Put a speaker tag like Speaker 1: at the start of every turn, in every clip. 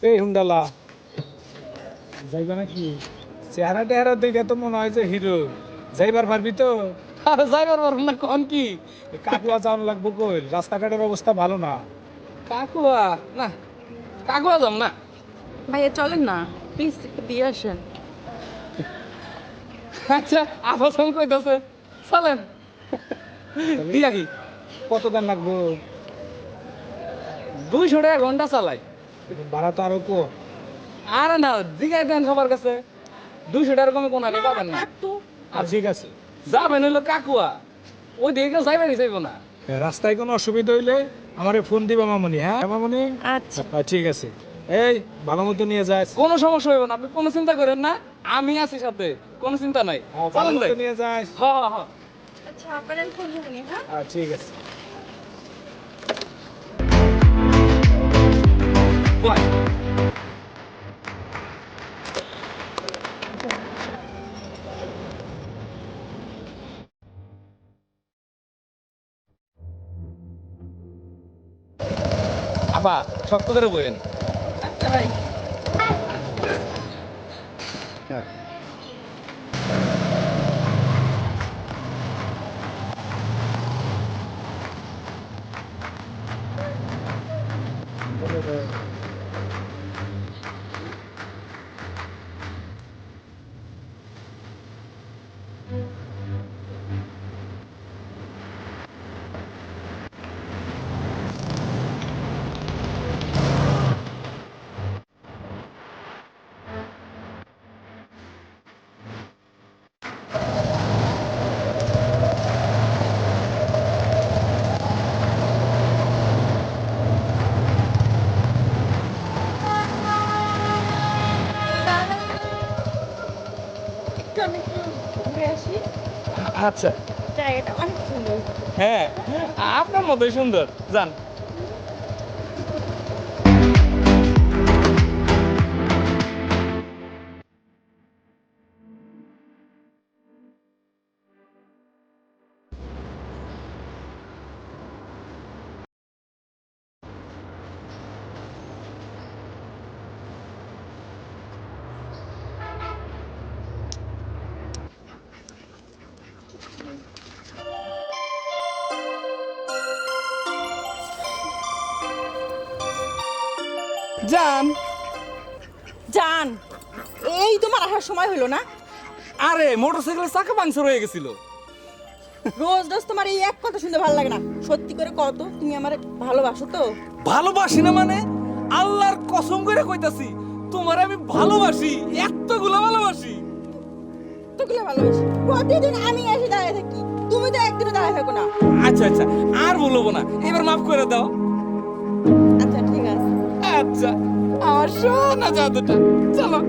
Speaker 1: এই হুন্ডালা যাইবা নাকি? চেহারা টেহারা দেখে তো মনে হয় যে হিরো। যাইবার পারবি তো?
Speaker 2: আরে যাইবার পারবো না কোন কি?
Speaker 1: কাকুয়া যাওয়ান লাগবো কই? রাস্তাঘাটের অবস্থা ভালো না।
Speaker 2: কাকুয়া না, কাকুয়া যাম না।
Speaker 3: ভাইয়া চলেন না প্লিজ একটু দিয়ে আসেন।
Speaker 2: আচ্ছা আফাসন কইতাছে চলেন দিয়া কি
Speaker 1: কত দাম লাগবো?
Speaker 2: 200 টাকা ঘন্টা চালাই।
Speaker 1: ভাড়া তো আরো কো।
Speaker 2: আরে না জিগাই দেন সবার কাছে 200 টাকার কমে কোন আগে পাবেন না।
Speaker 1: ঠিক আছে।
Speaker 2: যাবেন হইলো কাকুয়া, ওই দিকে যাইবারই চাইবো না।
Speaker 1: রাস্তায় কোনো অসুবিধা হইলে আমারে ফোন দিবা মামনি। হ্যাঁ মামনি?
Speaker 3: আচ্ছা
Speaker 1: ঠিক আছে। এই ভালো মতো নিয়ে যাস।
Speaker 2: কোনো সমস্যা হইব না, আপনি কোনো চিন্তা করেন না, আমি আছি সাথে, কোনো চিন্তা নাই।
Speaker 1: ভালো
Speaker 2: চলেন যাই।
Speaker 1: মতো নিয়ে যাস।
Speaker 2: হ্যাঁ হ্যাঁ হ্যাঁ
Speaker 3: আচ্ছা আপনারা ফোন করবেন হ্যাঁ।
Speaker 1: ঠিক আছে।
Speaker 2: বাই। আপা শক্ত করে বলেন।
Speaker 3: আচ্ছা ভাই একটু আমি একটু ঘুরে আসি,
Speaker 2: আচ্ছা
Speaker 3: জায়গাটা অনেক সুন্দর।
Speaker 2: হ্যাঁ, আপনার মতোই সুন্দর, যান। যান।
Speaker 3: জান এই তোমার আসার সময় হলো না?
Speaker 2: আরে মোটরসাইকেলের চাকা পাংচার হয়ে গেছিল।
Speaker 3: রোজ রোজ তোমার এই এক কথা শুনতে ভালো লাগে না। সত্যি করে কত তুমি আমার ভালোবাসো তো?
Speaker 2: ভালোবাসি না মানে আল্লাহর কসম করে কইতাছি তোমার আমি ভালোবাসি, এতগুলো ভালোবাসি।
Speaker 3: তোগুলো ভালোবাসি, প্রতিদিন আমি এসে দাঁড়িয়ে থাকি, তুমি তো একদিনও দাঁড়িয়ে থাকো না।
Speaker 2: আচ্ছা আচ্ছা আর বলবো না, এবার মাফ করে দাও।
Speaker 3: আচ্ছা ঠিক আছে।
Speaker 2: আচ্ছা আমার সোনা জাদুটা, চলো।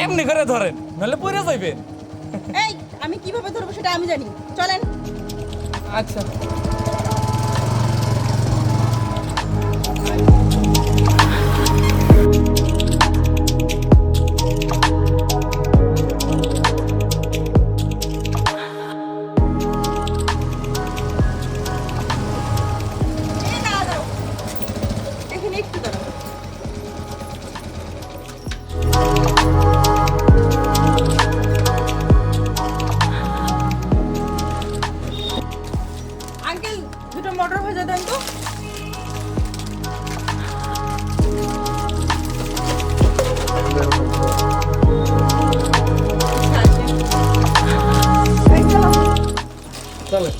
Speaker 2: এমনি করে ধরেন নাহলে পড়ে যাইবেন।
Speaker 3: এই আমি কিভাবে ধরবো সেটা আমি জানি, চলেন।
Speaker 2: আচ্ছা
Speaker 3: এই দাঁড়াও, এখানে একটু দাঁড়াও। আঙ্কেল দুটো মটর ভাজা দেন তো। এই চলো।
Speaker 2: চলে।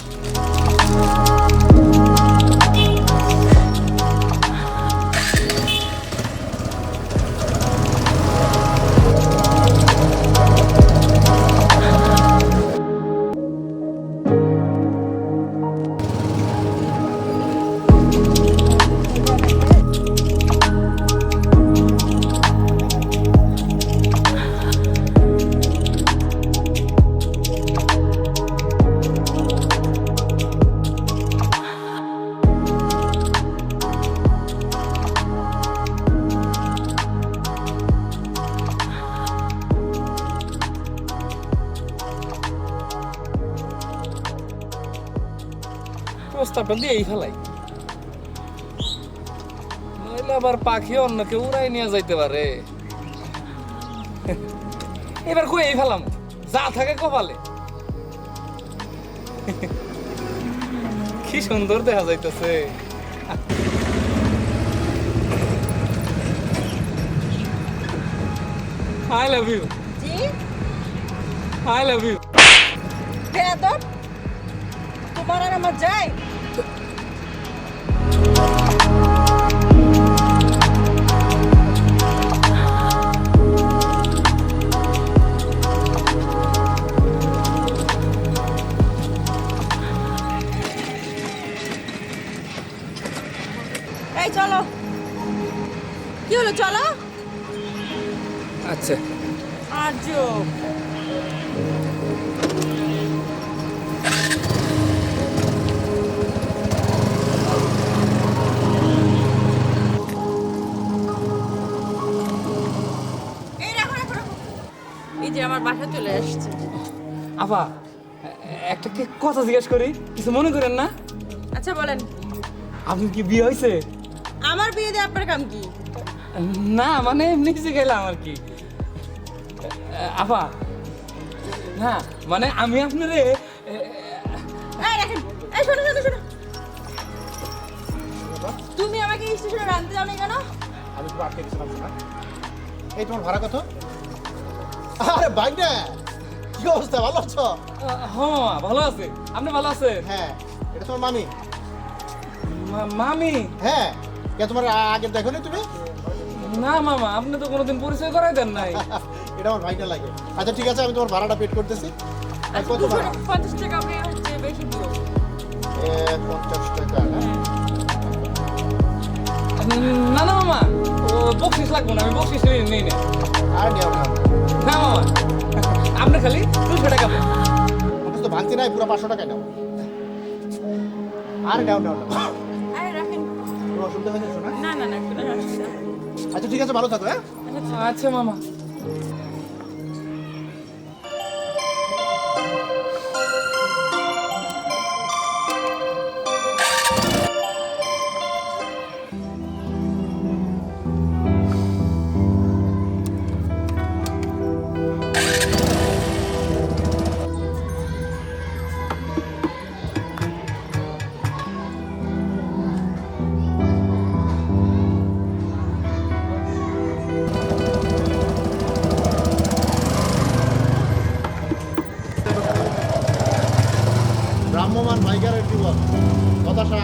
Speaker 2: প্রস্তাবটা দিয়েই ফেলাই, নইলে আবার পাখি অন্য কেউ উড়াই নিয়ে যাইতে পারে। এবার কই ফেলাম, যা থাকে কপালে। কি সুন্দর দেখা যাইতেছে। আই লাভ ইউ,
Speaker 3: জি
Speaker 2: আই লাভ ইউ।
Speaker 3: বেয়াদব, তোমার আর আমার যাই। এই চলো, কি হলো চলো।
Speaker 2: আচ্ছা
Speaker 3: আর্য এই রাখো রাখো রাখো। এই যে আমার বাসা চলে আসছে।
Speaker 2: আপা, একটা কি কথা জিজ্ঞেস করি, কিছু মনে করেন না?
Speaker 3: আচ্ছা বলেন।
Speaker 2: আপনি কি বিয়ে হয়েছে?
Speaker 3: আমার বিয়ে দিয়ে আপনার কাম কি?
Speaker 2: না মানে এমনি কিছু গেলাম আর কি। আপা না মানে আমি আপনারে
Speaker 3: এই রাখেন, এই শোনো শোনো শোনো, তুমি আমাকে স্টেশনে রাখতে যাও না কেন?
Speaker 4: আমি তো আটকে গেছিলাম শোনা। এই তোমার ভাড়া কত? আরে বাইকটা কি অবস্থা, ভালো আছো?
Speaker 2: হ্যাঁ ভালো আছে। আপনি ভালো আছেন?
Speaker 4: হ্যাঁ, এটা তোমার মামি।
Speaker 2: মামি?
Speaker 4: হ্যাঁ, কে তোমার আগে দেখো নি তুমি?
Speaker 2: না মামা, আপনি তো কোনোদিন পরিচয় করাই দেন নাই।
Speaker 4: এটা আমার ভাইটা লাগে। আচ্ছা ঠিক আছে, আমি তোমার ভাড়াটা পেড করতেছি। আর কত ভাড়া?
Speaker 3: 50 টাকা আপনি হচ্ছে বেশি দিও।
Speaker 4: 50 টাকা না?
Speaker 2: না না মামা, ও বকশিস লাগবো না, আমি বকশিস নেই না।
Speaker 4: আর নেও না।
Speaker 2: না মামা, আপনি খালি 200 টাকা দেন।
Speaker 4: ওটা তো ভাঙতি নাই, পুরো 500 টাকায় নাও। আর নাও নাও নাও।
Speaker 3: আরে রাখেন।
Speaker 4: কোনো অসুবিধা হয়েছে শোনা?
Speaker 3: না না না, কোনো অসুবিধা নেই।
Speaker 4: আচ্ছা ঠিক আছে, ভালো থাকো। হ্যাঁ,
Speaker 2: আচ্ছা মামা।
Speaker 4: ভ্রাম্যমান ভাইগারের জীবন হতাশা